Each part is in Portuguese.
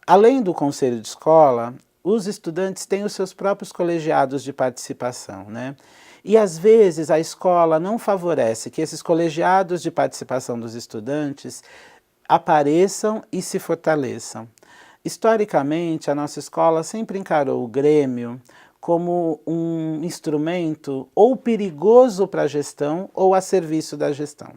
Além do conselho de escola, os estudantes têm os seus próprios colegiados de participação, né? E às vezes a escola não favorece que esses colegiados de participação dos estudantes apareçam e se fortaleçam. Historicamente, a nossa escola sempre encarou o Grêmio como um instrumento ou perigoso para a gestão ou a serviço da gestão.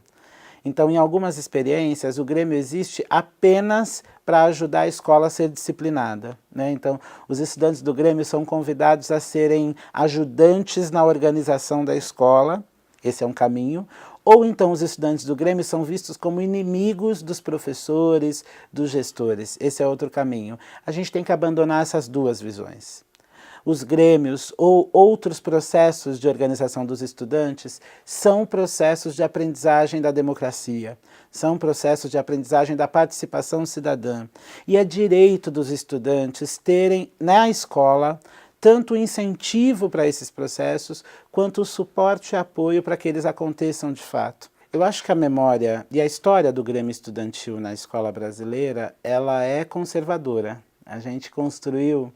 Então, em algumas experiências, o Grêmio existe apenas para ajudar a escola a ser disciplinada, né? Então, os estudantes do Grêmio são convidados a serem ajudantes na organização da escola, esse é um caminho, ou então os estudantes do Grêmio são vistos como inimigos dos professores, dos gestores, esse é outro caminho. A gente tem que abandonar essas duas visões. Os grêmios ou outros processos de organização dos estudantes são processos de aprendizagem da democracia, são processos de aprendizagem da participação cidadã. E é direito dos estudantes terem na escola tanto o incentivo para esses processos, quanto o suporte e apoio para que eles aconteçam de fato. Eu acho que a memória e a história do Grêmio Estudantil na escola brasileira, ela é conservadora. A gente construiu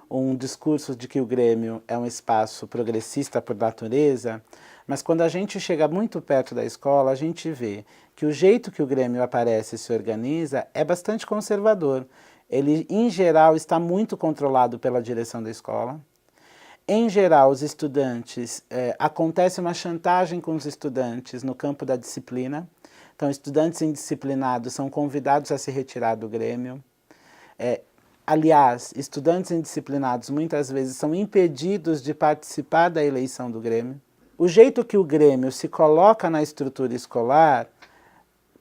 um discurso de que o Grêmio é um espaço progressista por natureza, mas quando a gente chega muito perto da escola, a gente vê que o jeito que o Grêmio aparece e se organiza é bastante conservador. Ele, em geral, está muito controlado pela direção da escola. Em geral, os estudantes, acontece uma chantagem com os estudantes no campo da disciplina. Então, estudantes indisciplinados são convidados a se retirar do Grêmio. Aliás, estudantes indisciplinados muitas vezes são impedidos de participar da eleição do Grêmio. O jeito que o Grêmio se coloca na estrutura escolar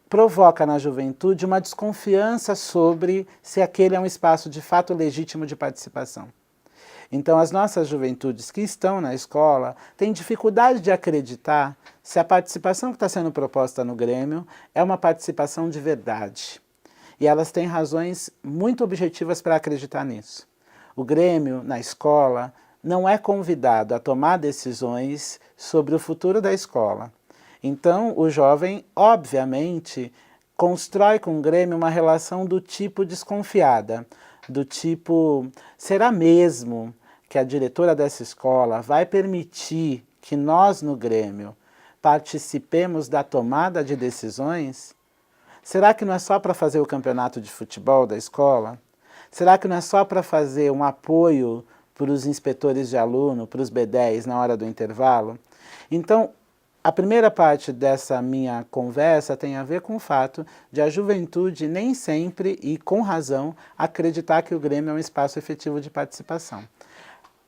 provoca na juventude uma desconfiança sobre se aquele é um espaço de fato legítimo de participação. Então as nossas juventudes que estão na escola têm dificuldade de acreditar se a participação que está sendo proposta no Grêmio é uma participação de verdade. E elas têm razões muito objetivas para acreditar nisso. O Grêmio, na escola, não é convidado a tomar decisões sobre o futuro da escola. Então, o jovem, obviamente, constrói com o Grêmio uma relação do tipo desconfiada, do tipo, será mesmo que a diretora dessa escola vai permitir que nós, no Grêmio, participemos da tomada de decisões? Será que não é só para fazer o campeonato de futebol da escola? Será que não é só para fazer um apoio para os inspetores de aluno, para os B10 na hora do intervalo? Então, a primeira parte dessa minha conversa tem a ver com o fato de a juventude nem sempre, e com razão, acreditar que o Grêmio é um espaço efetivo de participação.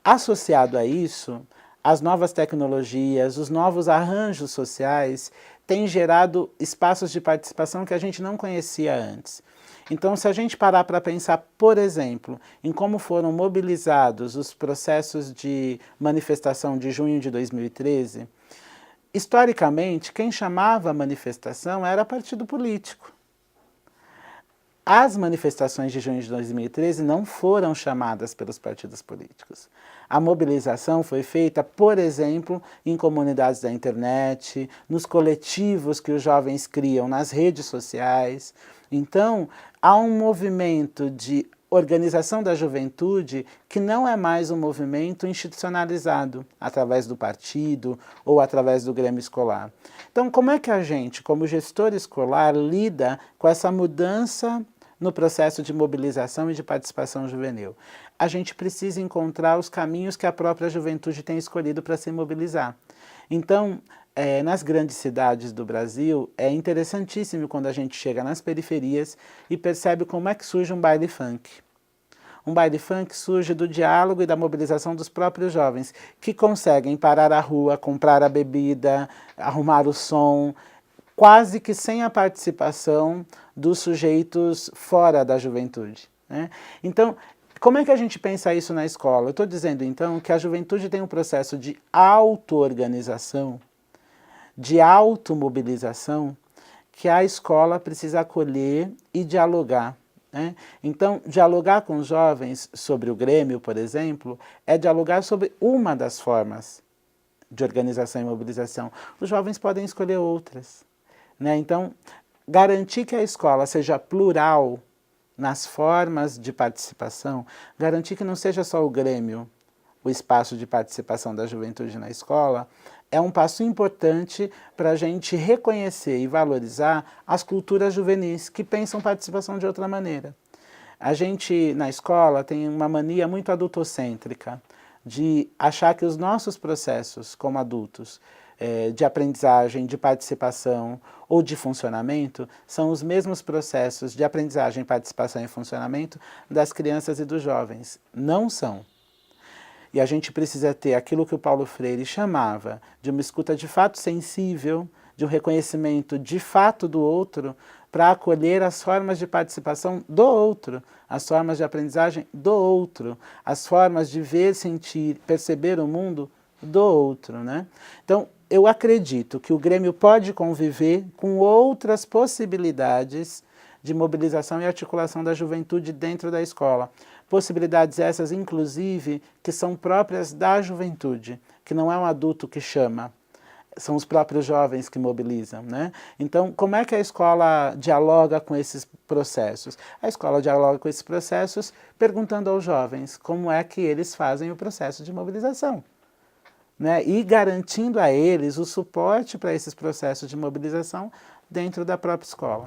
Associado a isso, as novas tecnologias, os novos arranjos sociais têm gerado espaços de participação que a gente não conhecia antes. Então, se a gente parar para pensar, por exemplo, em como foram mobilizados os processos de manifestação de junho de 2013, historicamente, quem chamava a manifestação era partido político. As manifestações de junho de 2013 não foram chamadas pelos partidos políticos. A mobilização foi feita, por exemplo, em comunidades da internet, nos coletivos que os jovens criam nas redes sociais. Então, há um movimento de organização da juventude que não é mais um movimento institucionalizado através do partido ou através do Grêmio escolar. Então, como é que a gente, como gestor escolar, lida com essa mudança no processo de mobilização e de participação juvenil? A gente precisa encontrar os caminhos que a própria juventude tem escolhido para se mobilizar. Então, nas grandes cidades do Brasil, é interessantíssimo quando a gente chega nas periferias e percebe como é que surge um baile funk. Um baile funk surge do diálogo e da mobilização dos próprios jovens, que conseguem parar a rua, comprar a bebida, arrumar o som, quase que sem a participação dos sujeitos fora da juventude, né? Então, como é que a gente pensa isso na escola? Eu estou dizendo, então, que a juventude tem um processo de auto-organização, de automobilização, que a escola precisa acolher e dialogar, né? Então, dialogar com os jovens sobre o Grêmio, por exemplo, é dialogar sobre uma das formas de organização e mobilização. Os jovens podem escolher outras, né? Então, garantir que a escola seja plural nas formas de participação, garantir que não seja só o Grêmio o espaço de participação da juventude na escola, é um passo importante para a gente reconhecer e valorizar as culturas juvenis que pensam participação de outra maneira. A gente, na escola, tem uma mania muito adultocêntrica, de achar que os nossos processos como adultos, de aprendizagem, de participação ou de funcionamento, são os mesmos processos de aprendizagem, participação e funcionamento das crianças e dos jovens. Não são. E a gente precisa ter aquilo que o Paulo Freire chamava de uma escuta de fato sensível, de um reconhecimento de fato do outro, para acolher as formas de participação do outro, as formas de aprendizagem do outro, as formas de ver, sentir, perceber o mundo do outro, né? Então, eu acredito que o Grêmio pode conviver com outras possibilidades de mobilização e articulação da juventude dentro da escola. Possibilidades essas, inclusive, que são próprias da juventude, que não é um adulto que chama, são os próprios jovens que mobilizam, né? Então, como é que a escola dialoga com esses processos? A escola dialoga com esses processos perguntando aos jovens como é que eles fazem o processo de mobilização, né? E garantindo a eles o suporte para esses processos de mobilização dentro da própria escola.